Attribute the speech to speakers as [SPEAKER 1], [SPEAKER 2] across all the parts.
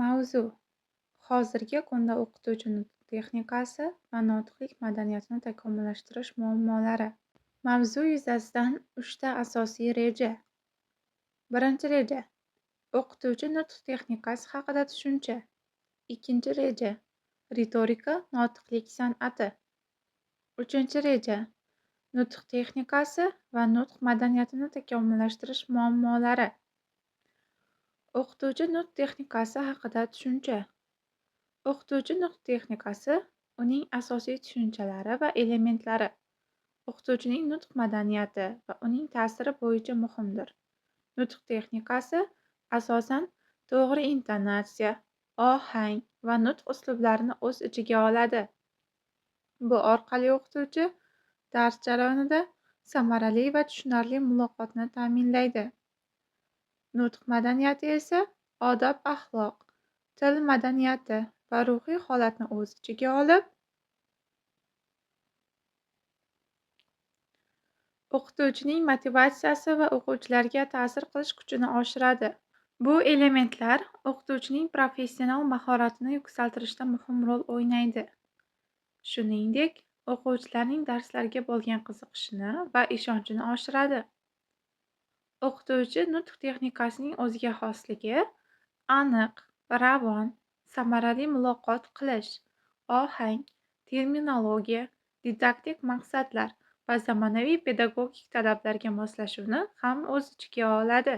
[SPEAKER 1] Mavzu: Hozirgi kunda o'qituvchi nutq texnikasi va notiqlik madaniyatini takomillashtirish muammolari. Mavzu yuzasidan 3 ta asosiy reja. Birinchi reja: o'qituvchi nutq texnikasi haqida tushuncha. Ikkinchi reja: ritorika, notiqlik san'ati. Uchinchi reja: nutq texnikasi va nutq madaniyatini takomillashtirish muammolari. O'qituvchi nutq texnikasi haqida tushuncha. O'qituvchi nutq texnikasi uning asosiy tushunchalari va elementlari o'qituvchining nutq madaniyati va uning ta'siri bo'yicha muhimdir. Nutq texnikasi asosan to'g'ri intonatsiya, ohang va nutq uslublarini o'z ichiga oladi. Bu orqali o'qituvchi dars jarayonida samarali va tushunarli muloqotni ta'minlaydi. Nutq madaniyati esa odob-axloq, til madaniyati va ruhiy holatni o'z ichiga olib, o'qituvchining motivatsiyasi va o'quvchilarga ta'sir qilish kuchini oshiradi. Bu elementlar o'qituvchining professional mahoratini yuksaltirishda muhim rol o'ynaydi. Shuningdek, o'quvchilarning darslarga bo'lgan qiziqishini va ishonchini oshiradi. O'qituvchi nutq texnikasining o'ziga xosligi aniq, ravon, samarali muloqot qilish, ohang, terminologiya, didaktik maqsadlar va zamonaviy pedagogik talablarga moslashuvni ham o'z ichiga oladi.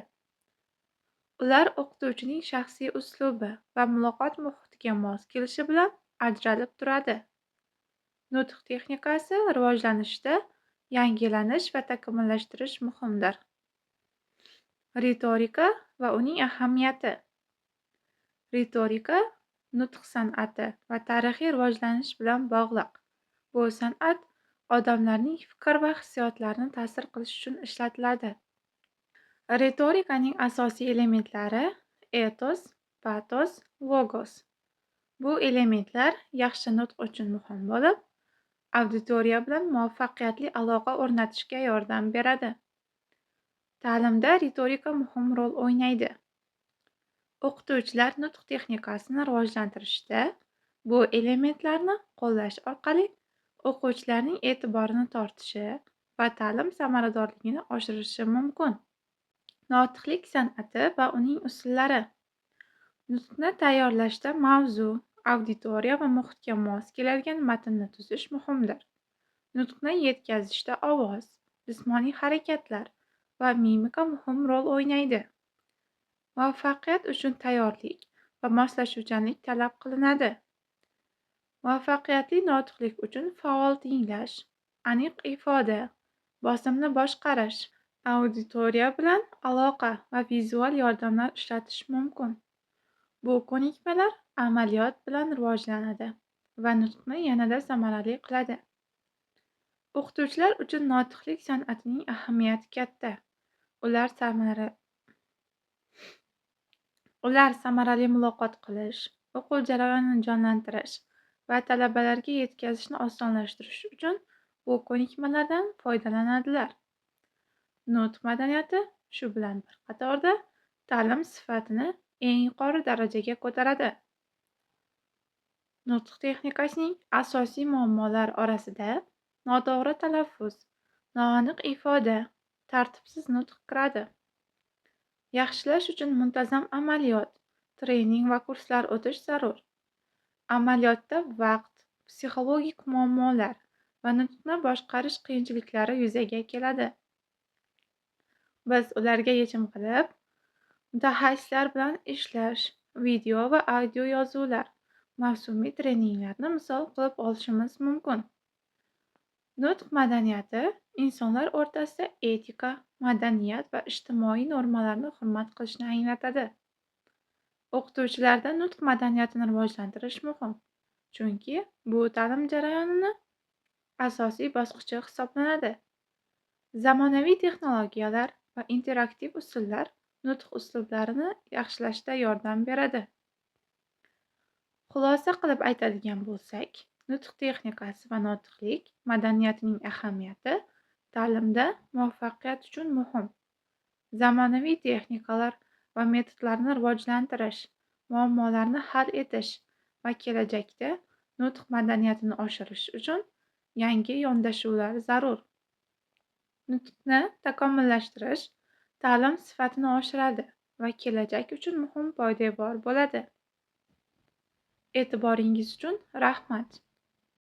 [SPEAKER 1] Ular o'qituvchining shaxsiy uslubi va muloqot muhitiga mos kelishi bilan ajralib turadi. Nutq texnikasi rivojlanishida yangilanish va takomillashtirish muhimdir. Ritorika va uning ahamiyati. Ritorika nutq san'ati va tarixiy rivojlanish bilan bog'liq. Bu san'at odamlarning fikr va hissiyotlarini ta'sir qilish uchun ishlatiladi. Ritorikaning asosiy elementlari etos, patos, logos. Bu elementlar yaxshi nutq uchun muhim bo'lib, auditoriya bilan muvaffaqiyatli aloqa o'rnatishga yordam beradi. Ta'limda ritorika muhim rol o'ynaydi. O'qituvchilar nutq texnikasini rivojlantirishda bu elementlarni qo'llash orqali o'quvchilarning e'tiborini tortishi va ta'lim samaradorligini oshirishi mumkin. Notiqlik san'ati va uning usullari. Nutqni tayyorlashda mavzu, auditoriya va muhitga mos keladigan matnni tuzish muhimdir. Nutqni yetkazishda ovoz, jismoniy harakatlar va mimika muhim rol o'ynaydi. Muvaffaqiyat uchun tayyorlik va moslashuvchanlik talab qilinadi. Muvaffaqiyatli notiqlik uchun faol tinglash, aniq ifoda, bosimni boshqarish, auditoriya bilan aloqa va vizual yordamlar ishlatish mumkin. Bu ko'nikmalar amaliyot bilan rivojlanadi va nutqni yanada samarali qiladi. O'qituvchilar uchun notiqlik san'atining ahamiyati katta. Ular samarali muloqot qilish, o'quv jarayonini jonlantirish va talabalarga yetkazishni osonlashtirish uchun bu ko'nikmalardan foydalanadilar. Nutq madaniyati shu bilan bir qatorda ta'lim sifatini eng yuqori darajaga ko'taradi. Nutq texnikasining asosiy muammolari orasida noto'g'ri talaffuz, noaniq ifoda, tartibsiz nutq kiradi. Yaxshilash uchun muntazam amaliyot, trening va kurslar o'tish zarur. Amaliyotda vaqt, psixologik muammolar va nutqni boshqarish qiyinchiliklari yuzaga keladi. Biz ularga yechim qilib, mutaxassislar bilan ishlash, video va audio yozuvlar, mavsumiy treninglarni misol qilib olishimiz mumkin. Nutq madaniyati insonlar o'rtasida etika, madaniyat va ijtimoiy normalarni hurmat qilishni anglatadi. O'qituvchilarda nutq madaniyatini rivojlantirish muhim, chunki bu ta'lim jarayonining asosiy bosqichi hisoblanadi. Zamonaviy texnologiyalar va interaktiv usullar nutq uslublarini yaxshilashda yordam beradi. Xulosa qilib aytadigan bo'lsak, nutq texnikasi va notiqlik madaniyatining ahamiyati ta'limda muvaffaqiyat uchun muhim. Zamonaviy texnikalar va metodlarni rivojlantirish, muammolarni hal etish va kelajakda nutq madaniyatini oshirish uchun yangi yondashuvlar zarur. Nutqni takomillashtirish ta'lim sifatini oshiradi va kelajak uchun muhim poydevor bo'ladi. E'tiboringiz uchun rahmat.